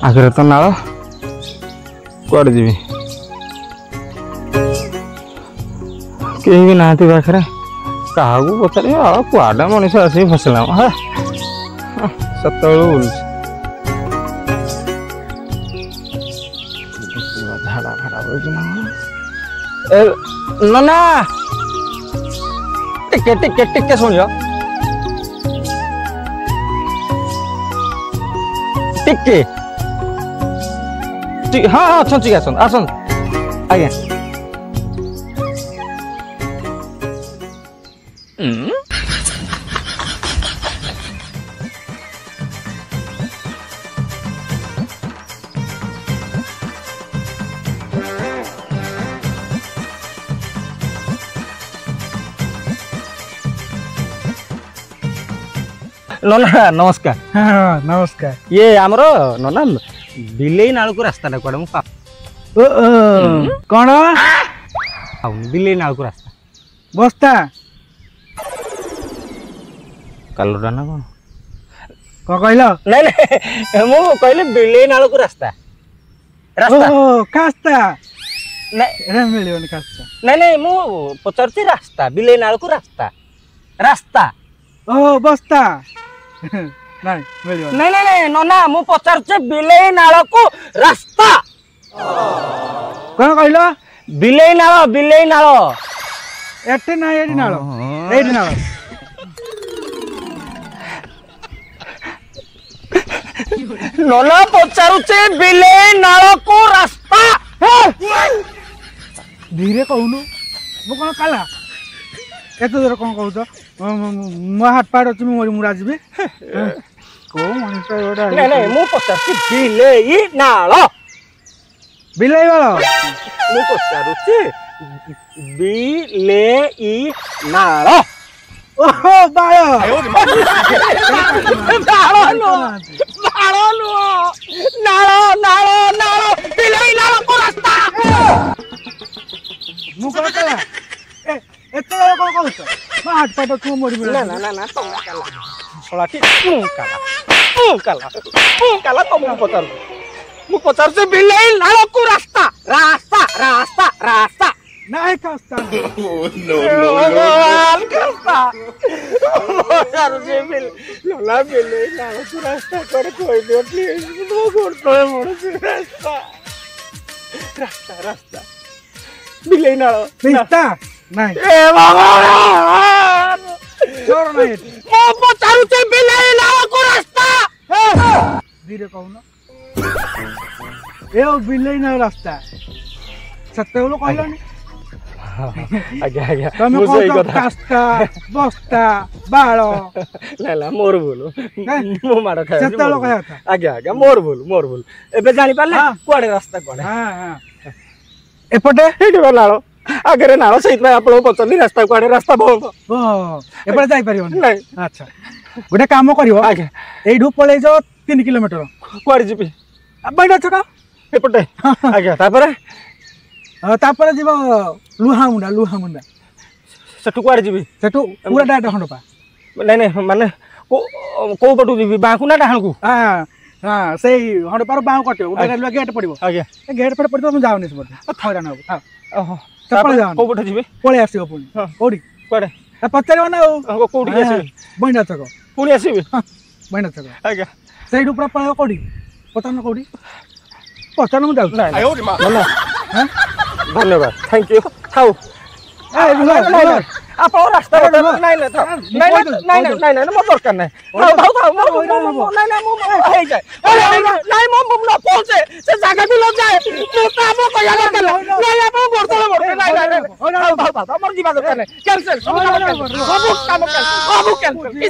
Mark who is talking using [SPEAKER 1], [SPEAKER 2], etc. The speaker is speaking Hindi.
[SPEAKER 1] आखिर तो नाल कुआड़े जीवी कहीं भी ना पाखे क्या पचार कुआडा मनीष आस फसला सत बोल झाड़ा फाड़ा ना टिके टिके टिके शुण टिके हाँ हाँ अच्छा ठीक है आसन आज्ञा नना नमस्कार।
[SPEAKER 2] हाँ नमस्कार।
[SPEAKER 1] ये आमर नना बिलेई नाल को रास्ता ना कुआडे
[SPEAKER 2] कौन
[SPEAKER 1] बिलेई नाल को रास्ता
[SPEAKER 2] बस्ता
[SPEAKER 1] कालोटा ना कौन
[SPEAKER 2] कौन कहल
[SPEAKER 1] नहीं नहीं मु कहले बिलेई नाल को रास्ता रास्ता
[SPEAKER 2] कास्ता
[SPEAKER 1] नहीं
[SPEAKER 2] मिलियन कास्ता
[SPEAKER 1] नहीं नहीं मु पचारती रास्ता बिलेई नाल को रास्ता रास्ता
[SPEAKER 2] ओ बस्ता नहीं मिलियन
[SPEAKER 1] नहीं नहीं नहीं नना मु पचारचे बिलेई नाल को रास्ता
[SPEAKER 2] कौन कहल
[SPEAKER 1] बिलेई नाल
[SPEAKER 2] एटे ना एडी नाल एडी नाल
[SPEAKER 1] नना पचारुचे बिलेई नाल को रास्ता
[SPEAKER 2] धीरे कहूनु मु कौन काला एत दूर कौन कहू मो हाथ पाड़ अच्छी मुरा जी को मनीष
[SPEAKER 1] नहीं नहीं मु पचारची बिलेई नाल
[SPEAKER 2] बिलाई वाला
[SPEAKER 1] मु पचारुचे बिलेई नाल
[SPEAKER 2] ओहो बायो
[SPEAKER 1] नाल बिलेई नाल को रास्ता
[SPEAKER 2] मु कौन काला एते कौन कहू मो हाथ पाड़ अच्छी मोरी
[SPEAKER 1] ना ना ना ना तुम काला सोला ठीक काला तुम पचार मु पचार से बिलेई नाल को रास्ता रास्ता रास्ता रास्ता
[SPEAKER 2] नहीं कास्ता
[SPEAKER 1] भगवान कास्ता पचार से लोला बिलेई नाल को रास्ता कर कोई दे प्लीज तो करतो है मोर से रास्ता रास्ता रास्ता बिलेई नाल
[SPEAKER 2] रास्ता नहीं
[SPEAKER 1] ए भगवान
[SPEAKER 2] जोर नहीं
[SPEAKER 1] मो पचार से बिलेई नाल को रास्ता
[SPEAKER 2] धीरे कहू ना ए बिलाई ना रास्ता सत्य बोलो कहलानी
[SPEAKER 1] आज्ञा आज्ञा
[SPEAKER 2] तमे
[SPEAKER 1] मु सही
[SPEAKER 2] कहतो
[SPEAKER 1] कथा
[SPEAKER 2] कास्ता बस्ता बालो
[SPEAKER 1] ना मोर भूल मो मार खाय
[SPEAKER 2] सत्य बोलो कहया था
[SPEAKER 1] आज्ञा आज्ञा मोर भूल एबे जानि पाले कुआडे रास्ता कुआडे
[SPEAKER 2] हां हां एपटे
[SPEAKER 1] हेडी नाळ आगरे नाळ सहित भाई आपण पचली रास्ता कुआडे रास्ता बोल
[SPEAKER 2] ओ एपटे जाई परियो
[SPEAKER 1] नहीं
[SPEAKER 2] अच्छा गोटे काम करियो
[SPEAKER 1] आज्ञा
[SPEAKER 2] एडू पळे जो 3 किलोमीटर
[SPEAKER 1] कुआडे जिपी
[SPEAKER 2] बैठा छका
[SPEAKER 1] एपटे आज्ञा
[SPEAKER 2] तापर जीव लुहा मुंडा
[SPEAKER 1] सेठु कुआडे जिबी
[SPEAKER 2] सेठु पूरा डाटा खंडपा
[SPEAKER 1] नहीं नहीं माने को पटु जिबी बाकु ना डाहण को
[SPEAKER 2] हां हां सेही हंडपार बाउ कटियो उडा रेलवे गेट पड़िबो
[SPEAKER 1] आज्ञा
[SPEAKER 2] ए गेट पर पड़िबो हम जाउनी से बोल थैरान हो हां
[SPEAKER 1] ओहो
[SPEAKER 2] चपल जाउनी
[SPEAKER 1] को पटु जिबी
[SPEAKER 2] पळे आसीबो पुनी कोडी
[SPEAKER 1] कुआडे
[SPEAKER 2] पचारिबो ना
[SPEAKER 1] को कोडी आसीबी
[SPEAKER 2] बैठा छक
[SPEAKER 1] पुणी आसीबी
[SPEAKER 2] बैठा छक
[SPEAKER 1] आज्ञा
[SPEAKER 2] सेठु पूरा पळे कोडी पचान कोडी पचान मु जाउ
[SPEAKER 1] ना
[SPEAKER 2] हां
[SPEAKER 1] धन्यवाद थैंक यू थाउ आप रास्ता नहीं नहीं मो दरकार नहीं नहीं मो पहुंचे से जगह भी लग जाए मो काम कया दरकार नहीं आप बर्तले बर्तले नहीं हमर जीवा दरकार नहीं कैंसिल सब काम कैंसिल नहीं